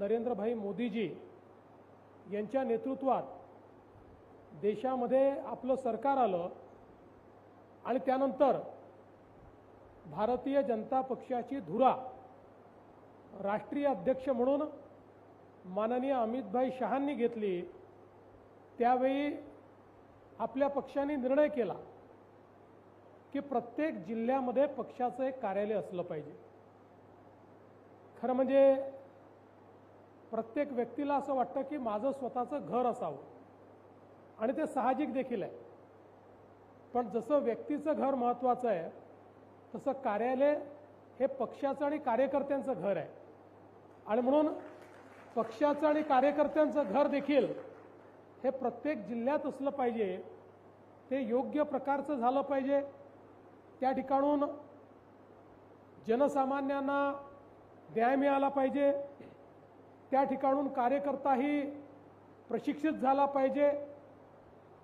नरेंद्रभाई मोदीजी यांच्या नेतृत्वात देशामध्ये आपलं सरकार आलं आणि त्यानंतर भारतीय जनता पक्षाची धुरा राष्ट्रीय अध्यक्ष म्हणून माननीय अमितभाई शहांनी घेतली। त्यावेळी आपल्या पक्षाने निर्णय केला की प्रत्येक जिल्ह्यामध्ये पक्षाचं एक कार्यालय असलं पाहिजे। खरं म्हणजे प्रत्येक व्यक्तीला असं वाटतं की माझं स्वतःचं घर असावं आणि ते साहजिक देखील आहे, पण जसं व्यक्तीचं घर महत्त्वाचं आहे तसं कार्यालय हे पक्षाचं आणि कार्यकर्त्यांचं घर आहे आणि म्हणून पक्षाचं आणि कार्यकर्त्यांचं घर देखील हे प्रत्येक जिल्ह्यात असलं पाहिजे। ते योग्य प्रकारचं झालं पाहिजे। त्या ठिकाणून जनसामान्यांना न्याय मिळाला पाहिजे। त्या ठिकाणून कार्यकर्ताही प्रशिक्षित झाला पाहिजे।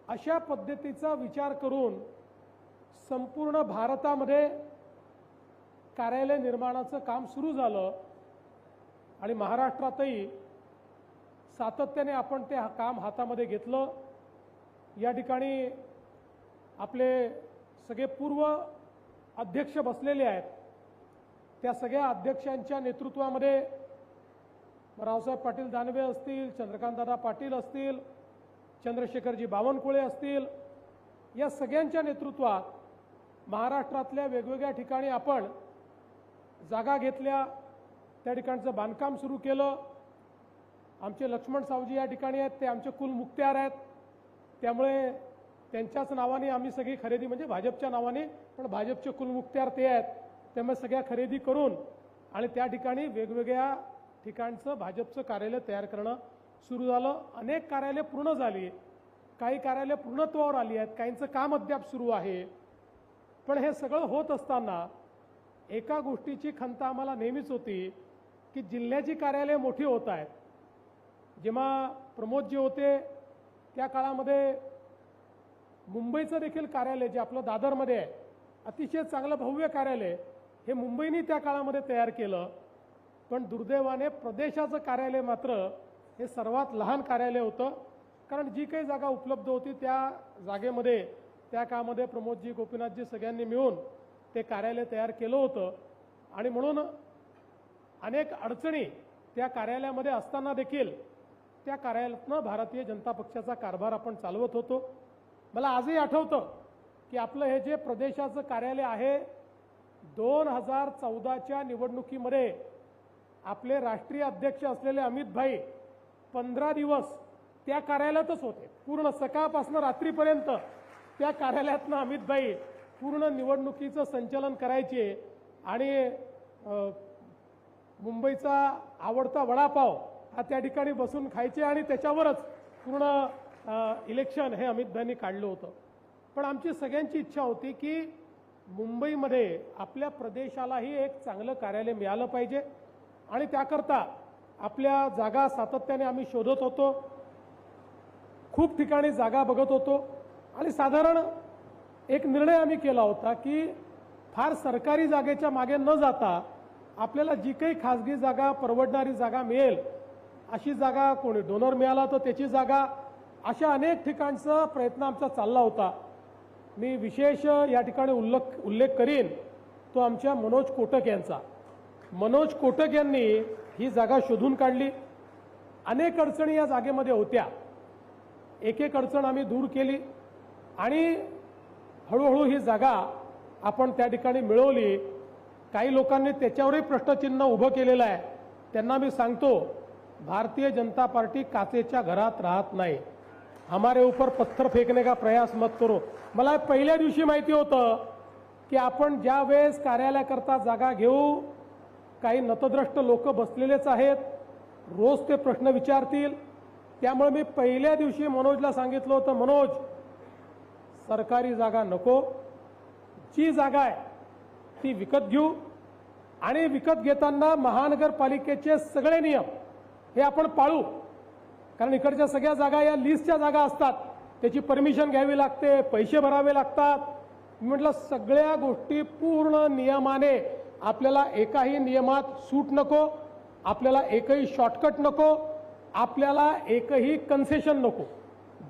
अशा पद्धतीचा विचार करून संपूर्ण भारतामध्ये कार्यालय निर्माणाचं काम सुरू झालं आणि महाराष्ट्रातही सातत्याने आपण ते काम हातामध्ये घेतलं। या ठिकाणी आपले सगळे पूर्व अध्यक्ष बसलेले आहेत। त्या सगळ्या अध्यक्षांच्या नेतृत्वामध्ये रावसाहेब पाटील दानवे असतील, चंद्रकांतदादा पाटील असतील, चंद्रशेखरजी बावनकुळे असतील, या सगळ्यांच्या नेतृत्वात महाराष्ट्रातल्या वेगवेगळ्या ठिकाणी आपण जागा घेतल्या। त्या ठिकाणचं बांधकाम सुरू केलं। आमचे लक्ष्मण सावजी या ठिकाणी आहेत, ते आमचे कुल मुक्त्यार आहेत, त्यामुळे त्यांच्याच नावाने आम्ही सगळी खरेदी, म्हणजे भाजपच्या नावाने, पण भाजपचे कुल मुक्त्यार ते आहेत, त्यामुळे सगळ्या खरेदी करून आणि त्या ठिकाणी वेगवेगळ्या ठिकाणचं भाजपचं कार्यालय तयार करणं सुरू झालं। अनेक कार्यालय पूर्ण झाली, काही कार्यालय पूर्णत्वावर आली आहेत, काहींचं काम अद्याप सुरू आहे। पण हे सगळं होत असताना एका गोष्टीची खंत आम्हाला नेहमीच होती की जिल्ह्याची कार्यालय मोठी होत आहेत। जेव्हा प्रमोदजी होते त्या काळामध्ये मुंबईचं देखील कार्यालय जे आपलं दादरमध्ये आहे, अतिशय चांगलं भव्य कार्यालय, हे मुंबईने त्या काळामध्ये तयार केलं। पण दुर्दैवाने प्रदेशाचं कार्यालय मात्र हे सर्वात लहान कार्यालय होतं, कारण जी काही जागा उपलब्ध होती त्या जागेमध्ये त्या काळामध्ये प्रमोदजी, गोपीनाथजी सगळ्यांनी मिळून ते कार्यालय तयार केलं होतं आणि म्हणून अनेक अडचणी त्या कार्यालयामध्ये असताना देखील त्या कार्यालयातनं भारतीय जनता पक्षाचा कारभार आपण चालवत होतो। मला आजही आठवतं की आपलं हे जे प्रदेशाचं कार्यालय आहे, 2014च्या निवडणुकीमध्ये आपले राष्ट्रीय अध्यक्ष असलेले अमितभाई 15 दिवस त्या कार्यालयातच होते। पूर्ण सकाळपासून रात्रीपर्यंत त्या कार्यालयातनं अमितभाई पूर्ण निवडणुकीचं संचालन करायचे आणि मुंबईचा आवडता वडापाव हा त्या ठिकाणी बसून खायचे आणि त्याच्यावरच पूर्ण इलेक्शन हे अमितभाईंनी काढलं होतं। पण आमची सगळ्यांची इच्छा होती की मुंबईमध्ये आपल्या प्रदेशालाही एक चांगलं कार्यालय मिळालं पाहिजे आणि त्याकरता आपल्या जागा सातत्याने आम्ही शोधत होतो, खूप ठिकाणी जागा बघत होतो आणि साधारण एक निर्णय आम्ही केला होता की फार सरकारी जागेच्या मागे न जाता आपल्याला जी काही खाजगी जागा, परवडणारी जागा मिळेल अशी जागा, कोणी डोनर मिळाला तर त्याची जागा, अशा अनेक ठिकाणचा प्रयत्न आमचा चालला होता। मी विशेष या ठिकाणी उल्लेख करीन तो आमच्या मनोज कोटक यांचा। मनोज कोटक यांनी ही जागा शोधून काढली। अनेक अडचणी या जागेमध्ये होत्या, एक एक अडचण आम्ही दूर केली आणि हळूहळू ही जागा आपण त्या ठिकाणी मिळवली। काही लोकांनी त्याच्यावरही प्रश्नचिन्ह उभं केलेलं आहे। त्यांना मी सांगतो, भारतीय जनता पार्टी काचेच्या घरात राहत नाही। हमारे ऊपर पत्थर फेकने का प्रयास मत करो। मला पहिल्या दिवशी माहिती होतं की आपण ज्या वेळेस कार्यालयाकरता जागा घेऊ, काही नतद्रष्ट लोक बसलेलेच आहेत, रोज ते प्रश्न विचारतील। त्यामुळे मी पहिल्या दिवशी मनोजला सांगितलं होतं, मनोज सरकारी जागा नको, जी जागा आहे ती विकत घेऊ आणि विकत घेताना महानगरपालिकेचे सगळे नियम हे आपण पाळू, कारण इकडच्या सगळ्या जागा या लिस्टच्या जागा असतात, त्याची परमिशन घ्यावी लागते, पैसे भरावे लागतात। म्हटलं सगळ्या गोष्टी पूर्ण नियमाने, आपल्याला एकाही नियमात सूट नको आपल्याला एकही शॉर्टकट नको, आपल्याला एकही कन्सेशन नको.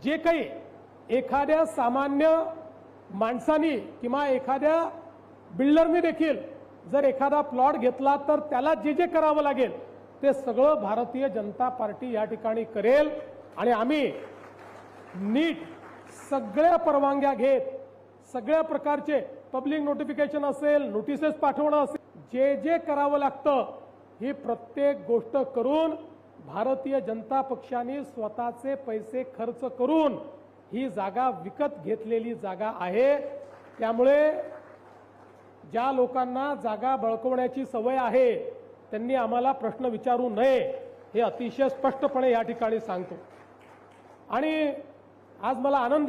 जे काही एखाद्या सामान्य माणसानी किंवा एखाद्या बिल्डरने देखील जर एखादा प्लॉट घेतला तर त्याला जे जे करावं लागेल ते सगळं भारतीय जनता पार्टी या ठिकाणी करेल. आणि आम्ही नीट सगळ्या परवानग्या घेत, सगळ्या प्रकारचे पब्लिक नोटिफिकेशन असेल, नोटिसेस पाठवणं असेल, जे जे करावं लागतं ही प्रत्येक गोष्ट करून भारतीय जनता पक्षाने स्वतःचे पैसे खर्च करून ही जागा विकत घेतलेली जागा आहे. त्यामुळे ज्या लोकांना जागा बळकवण्याची सवय आहे त्यांनी आम्हाला प्रश्न विचारू नये हे अतिशय स्पष्टपणे या ठिकाणी सांगतो. आणि आज मला आनंद